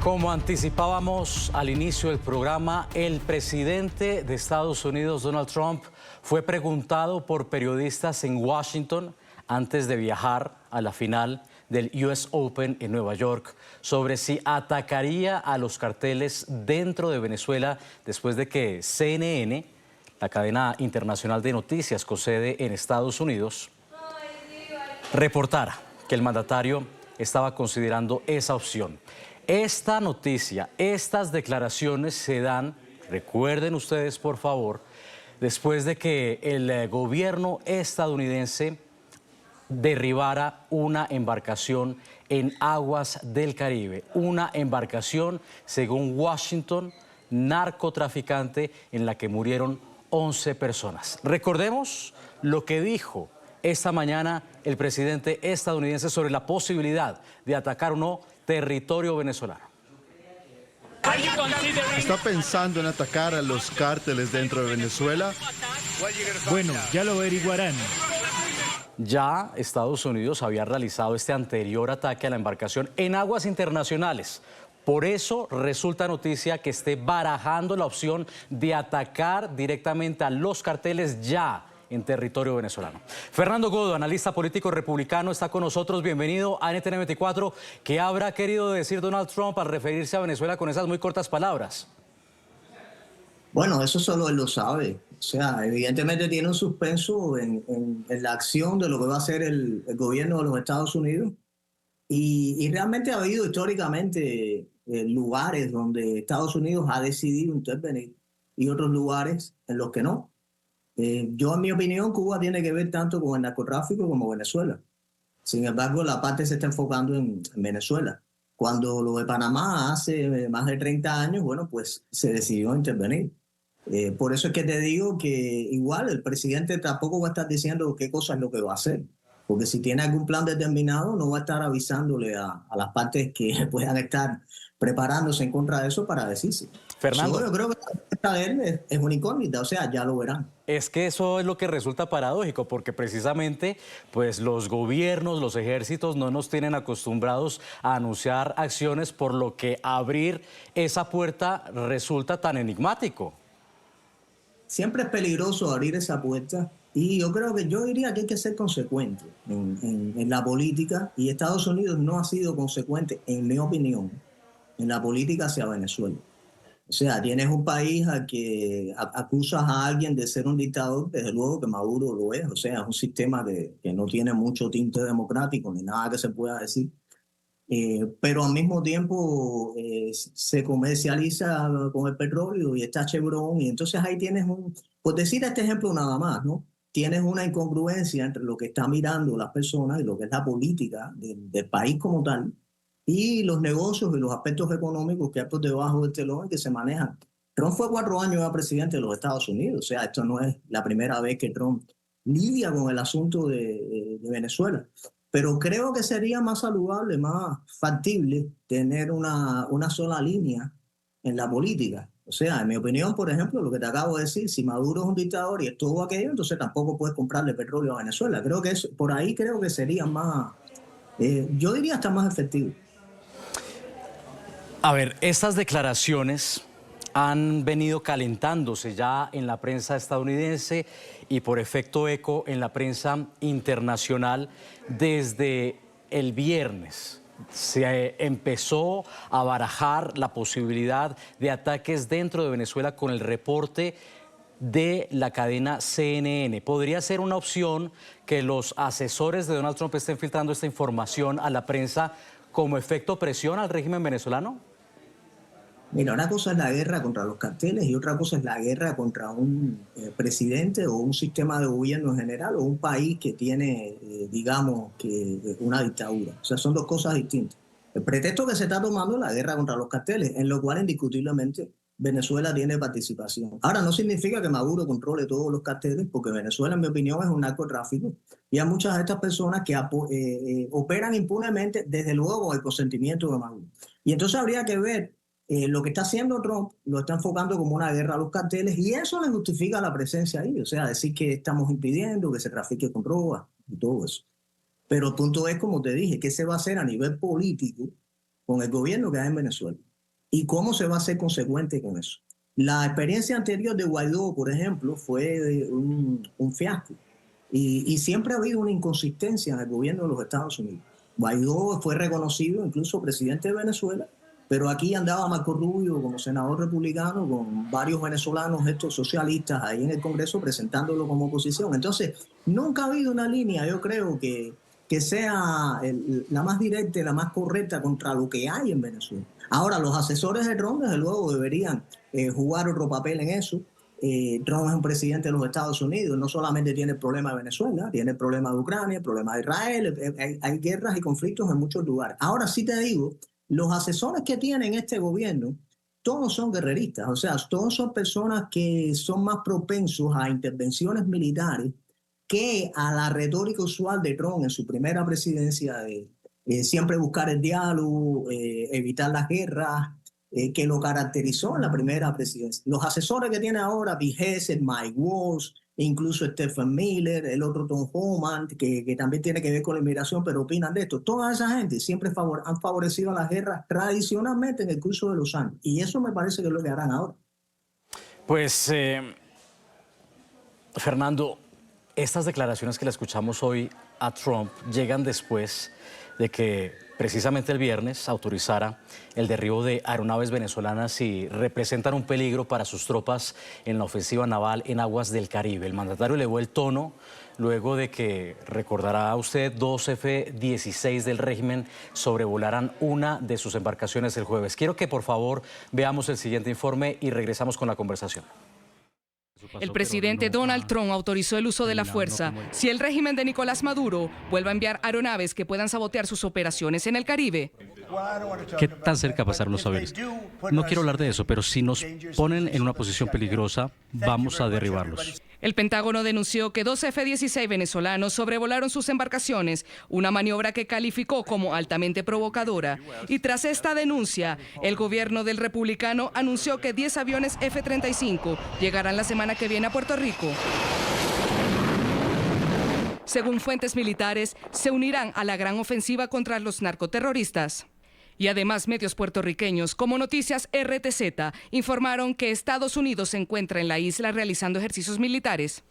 Como anticipábamos al inicio del programa, el presidente de Estados Unidos, Donald Trump, fue preguntado por periodistas en Washington antes de viajar a la final del US Open en Nueva York sobre si atacaría a los carteles dentro de Venezuela después de que CNN, la cadena internacional de noticias con sede en Estados Unidos, reportara que el mandatario estaba considerando esa opción. Esta noticia, estas declaraciones se dan, recuerden ustedes por favor, después de que el gobierno estadounidense derribara una embarcación en aguas del Caribe. Una embarcación, según Washington, narcotraficante en la que murieron 11 personas. Recordemos lo que dijo esta mañana el presidente estadounidense sobre la posibilidad de atacar o no territorio venezolano. ¿Está pensando en atacar a los cárteles dentro de Venezuela? Bueno, ya lo averiguarán. Ya Estados Unidos había realizado este anterior ataque a la embarcación en aguas internacionales. Por eso resulta noticia que esté barajando la opción de atacar directamente a los carteles ya en territorio venezolano. Fernando Godo, analista político republicano, está con nosotros. Bienvenido a NTN 24. ¿Qué habrá querido decir Donald Trump al referirse a Venezuela con esas muy cortas palabras? Bueno, eso solo él lo sabe. O sea, evidentemente tiene un suspenso en la acción de lo que va a hacer el gobierno de los Estados Unidos. Y realmente ha habido históricamente lugares donde Estados Unidos ha decidido intervenir y otros lugares en los que no. Yo, en mi opinión, Cuba tiene que ver tanto con el narcotráfico como Venezuela. Sin embargo, la parte se está enfocando en Venezuela. Cuando lo de Panamá hace más de 30 años, bueno, pues se decidió intervenir. Por eso es que te digo que igual el presidente tampoco va a estar diciendo qué cosa es lo que va a hacer. Porque si tiene algún plan determinado, no va a estar avisándole a las partes que puedan estar preparándose en contra de eso para decirse. Fernando. Yo creo que esta de él es una incógnita, o sea, ya lo verán. Es que eso es lo que resulta paradójico, porque precisamente pues los gobiernos, los ejércitos no nos tienen acostumbrados a anunciar acciones, por lo que abrir esa puerta resulta tan enigmático. Siempre es peligroso abrir esa puerta y yo diría que hay que ser consecuente en la política, y Estados Unidos no ha sido consecuente, en mi opinión, en la política hacia Venezuela. O sea, tienes un país a que acusas a alguien de ser un dictador, desde luego que Maduro lo es. O sea, es un sistema que no tiene mucho tinte democrático ni nada que se pueda decir. Pero al mismo tiempo se comercializa con el petróleo y está Chevron, y entonces ahí tienes por decir este ejemplo nada más, ¿no? Tienes una incongruencia entre lo que están mirando las personas y lo que es la política del país como tal, y los negocios y los aspectos económicos que hay por debajo del telón y que se manejan. Trump fue 4 años ya presidente de los Estados Unidos, o sea, esto no es la primera vez que Trump lidia con el asunto de Venezuela. Pero creo que sería más saludable, más factible tener una sola línea en la política. O sea, en mi opinión, por ejemplo, lo que te acabo de decir, si Maduro es un dictador y es todo aquello, entonces tampoco puedes comprarle petróleo a Venezuela. Creo que por ahí creo que sería más, yo diría hasta más efectivo. A ver, estas declaraciones han venido calentándose ya en la prensa estadounidense y por efecto eco en la prensa internacional desde el viernes. Se empezó a barajar la posibilidad de ataques dentro de Venezuela con el reporte de la cadena CNN. ¿Podría ser una opción que los asesores de Donald Trump estén filtrando esta información a la prensa como efecto presión al régimen venezolano? Mira, una cosa es la guerra contra los carteles y otra cosa es la guerra contra un presidente o un sistema de gobierno en general o un país que tiene, digamos, una dictadura. O sea, son dos cosas distintas. El pretexto que se está tomando es la guerra contra los carteles, en lo cual indiscutiblemente Venezuela tiene participación. Ahora, no significa que Maduro controle todos los carteles, porque Venezuela, en mi opinión, es un narcotráfico. Y hay muchas de estas personas que operan impunemente, desde luego, con el consentimiento de Maduro. Y entonces habría que ver lo que está haciendo Trump, lo está enfocando como una guerra a los carteles, y eso le justifica la presencia ahí. O sea, decir que estamos impidiendo que se trafique con drogas y todo eso. Pero el punto es, como te dije, ¿qué se va a hacer a nivel político con el gobierno que hay en Venezuela? ¿Y cómo se va a ser consecuente con eso? La experiencia anterior de Guaidó, por ejemplo, fue un fiasco. Y siempre ha habido una inconsistencia en el gobierno de los Estados Unidos. Guaidó fue reconocido incluso presidente de Venezuela, pero aquí andaba Marco Rubio como senador republicano con varios venezolanos, estos socialistas, ahí en el Congreso presentándolo como oposición. Entonces, nunca ha habido una línea, yo creo, que sea la más directa y la más correcta contra lo que hay en Venezuela. Ahora, los asesores de Trump, desde luego, deberían jugar otro papel en eso. Trump es un presidente de los Estados Unidos, no solamente tiene el problema de Venezuela, tiene el problema de Ucrania, el problema de Israel, hay guerras y conflictos en muchos lugares. Ahora sí te digo, los asesores que tienen este gobierno, todos son guerreristas, o sea, todos son personas que son más propensos a intervenciones militares que a la retórica usual de Trump en su primera presidencia de siempre buscar el diálogo, evitar las guerras, que lo caracterizó en la primera presidencia. Los asesores que tiene ahora, Bill Hesed, Mike Waltz, incluso Stephen Miller, el otro Tom Homan, que también tiene que ver con la inmigración, pero opinan de esto. Toda esa gente siempre han favorecido las guerras tradicionalmente en el curso de los años. Y eso me parece que es lo que harán ahora. Pues, Fernando, estas declaraciones que le escuchamos hoy a Trump llegan después de que precisamente el viernes autorizara el derribo de aeronaves venezolanas y representan un peligro para sus tropas en la ofensiva naval en aguas del Caribe. El mandatario elevó el tono luego de que, recordará usted, 2 F-16 del régimen sobrevolaran una de sus embarcaciones el jueves. Quiero que por favor veamos el siguiente informe y regresamos con la conversación. El presidente Donald Trump autorizó el uso de la fuerza si el régimen de Nicolás Maduro vuelve a enviar aeronaves que puedan sabotear sus operaciones en el Caribe. ¿Qué tan cerca pasaron los aviones? No quiero hablar de eso, pero si nos ponen en una posición peligrosa, vamos a derribarlos. El Pentágono denunció que 2 F-16 venezolanos sobrevolaron sus embarcaciones, una maniobra que calificó como altamente provocadora. Y tras esta denuncia, el gobierno del republicano anunció que 10 aviones F-35 llegarán la semana que viene a Puerto Rico. Según fuentes militares, se unirán a la gran ofensiva contra los narcoterroristas. Y además, medios puertorriqueños como Noticias RTZ informaron que Estados Unidos se encuentra en la isla realizando ejercicios militares.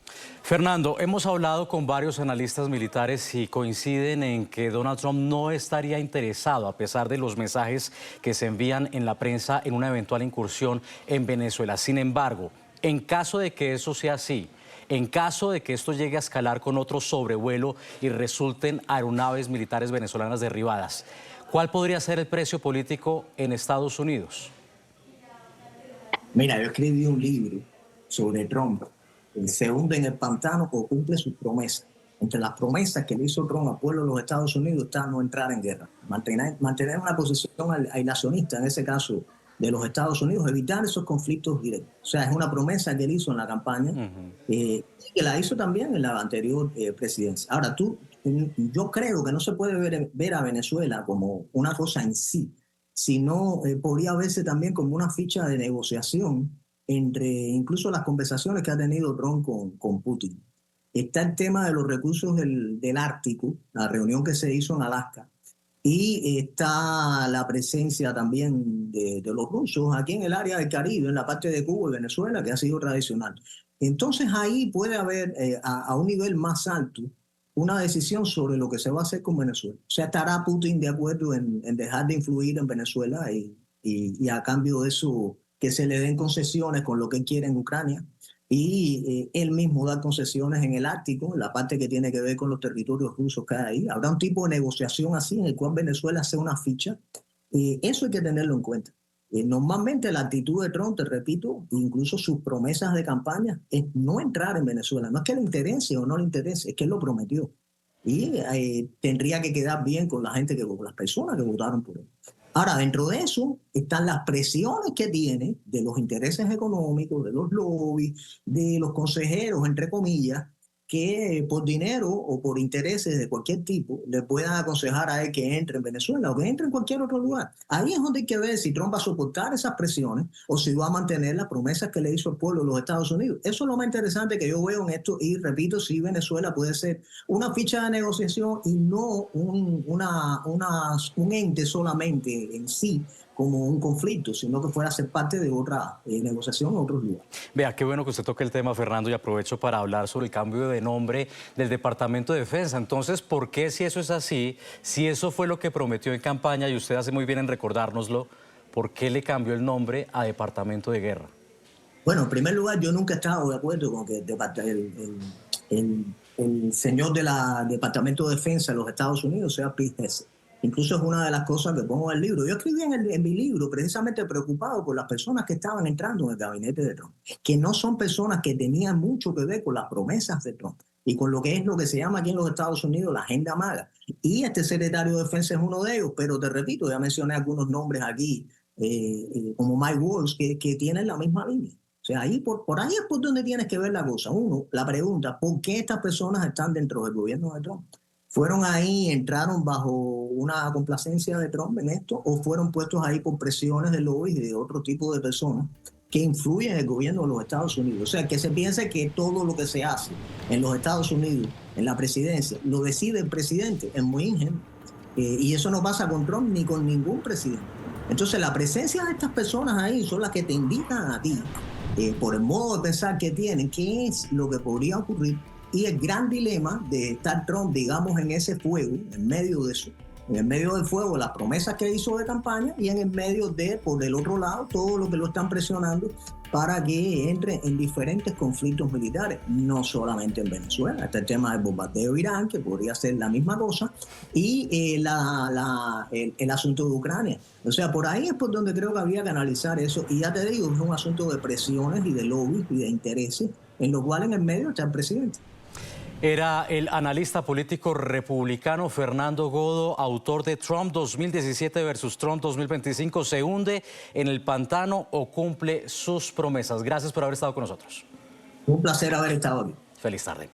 Fernando, hemos hablado con varios analistas militares y coinciden en que Donald Trump no estaría interesado, a pesar de los mensajes que se envían en la prensa, en una eventual incursión en Venezuela. Sin embargo, en caso de que eso sea así, en caso de que esto llegue a escalar con otro sobrevuelo y resulten aeronaves militares venezolanas derribadas, ¿cuál podría ser el precio político en Estados Unidos? Mira, yo escribí un libro sobre Trump. Se hunde en el pantano o cumple sus promesas. Entre las promesas que le hizo Trump al pueblo de los Estados Unidos está no entrar en guerra, mantener una posición aislacionista, en ese caso de los Estados Unidos, evitar esos conflictos directos. O sea, es una promesa que él hizo en la campaña, que la hizo también en la anterior presidencia. Ahora, yo creo que no se puede ver a Venezuela como una cosa en sí, sino podría verse también como una ficha de negociación entre incluso las conversaciones que ha tenido Trump con Putin. Está el tema de los recursos del Ártico, la reunión que se hizo en Alaska, y está la presencia también de los rusos aquí en el área del Caribe, en la parte de Cuba y Venezuela, que ha sido tradicional. Entonces ahí puede haber a un nivel más alto una decisión sobre lo que se va a hacer con Venezuela. O sea, estará Putin de acuerdo en dejar de influir en Venezuela y a cambio de eso que se le den concesiones con lo que él quiere en Ucrania y él mismo dar concesiones en el Ártico, en la parte que tiene que ver con los territorios rusos que hay ahí. Habrá un tipo de negociación así en el cual Venezuela hace una ficha. Eso hay que tenerlo en cuenta. Normalmente la actitud de Trump, te repito, incluso sus promesas de campaña, es no entrar en Venezuela. No es que le interese o no le interese, es que él lo prometió. Y tendría que quedar bien con la gente, con las personas que votaron por él. Ahora, dentro de eso están las presiones que tiene de los intereses económicos, de los lobbies, de los consejeros, entre comillas, que por dinero o por intereses de cualquier tipo le puedan aconsejar a él que entre en Venezuela o que entre en cualquier otro lugar. Ahí es donde hay que ver si Trump va a soportar esas presiones o si va a mantener las promesas que le hizo al pueblo de los Estados Unidos. Eso es lo más interesante que yo veo en esto y repito, si Venezuela puede ser una ficha de negociación y no un ente solamente en sí como un conflicto, sino que fuera a ser parte de otra negociación en otros lugares. Vea, qué bueno que usted toque el tema, Fernando, y aprovecho para hablar sobre el cambio de nombre del Departamento de Defensa. Entonces, ¿por qué, si eso es así, si eso fue lo que prometió en campaña, y usted hace muy bien en recordárnoslo, por qué le cambió el nombre a Departamento de Guerra? Bueno, en primer lugar, yo nunca he estado de acuerdo con que el señor del Departamento de Defensa de los Estados Unidos sea Pete Hegseth. Incluso es una de las cosas que pongo en el libro. Yo escribí en mi libro precisamente preocupado por las personas que estaban entrando en el gabinete de Trump, que no son personas que tenían mucho que ver con las promesas de Trump y con lo que es lo que se llama aquí en los Estados Unidos la agenda MAGA. Y este secretario de Defensa es uno de ellos, pero te repito, ya mencioné algunos nombres aquí, como Mike Waltz, que tienen la misma línea. O sea, ahí por ahí es por donde tienes que ver la cosa. Uno, la pregunta, ¿por qué estas personas están dentro del gobierno de Trump? ¿Fueron ahí, entraron bajo una complacencia de Trump en esto o fueron puestos ahí por presiones de lobbies y de otro tipo de personas que influyen en el gobierno de los Estados Unidos? O sea, que se piense que todo lo que se hace en los Estados Unidos, en la presidencia, lo decide el presidente, es muy ingenuo. Y eso no pasa con Trump ni con ningún presidente. Entonces, la presencia de estas personas ahí son las que te indican a ti, por el modo de pensar que tienen, qué es lo que podría ocurrir. Y el gran dilema de estar Trump, digamos, en ese fuego, en medio de eso, en el medio del fuego, las promesas que hizo de campaña y en el medio de, por el otro lado, todo lo que lo están presionando para que entre en diferentes conflictos militares, no solamente en Venezuela. Está el tema del bombardeo de Irán, que podría ser la misma cosa, y el asunto de Ucrania. O sea, por ahí es por donde creo que habría que analizar eso. Y ya te digo, es un asunto de presiones y de lobbies y de intereses, en lo cual en el medio está el presidente. Era el analista político republicano Fernando Godo, autor de Trump 2017 versus Trump 2025. ¿Se hunde en el pantano o cumple sus promesas? Gracias por haber estado con nosotros. Un placer haber estado aquí. Feliz tarde.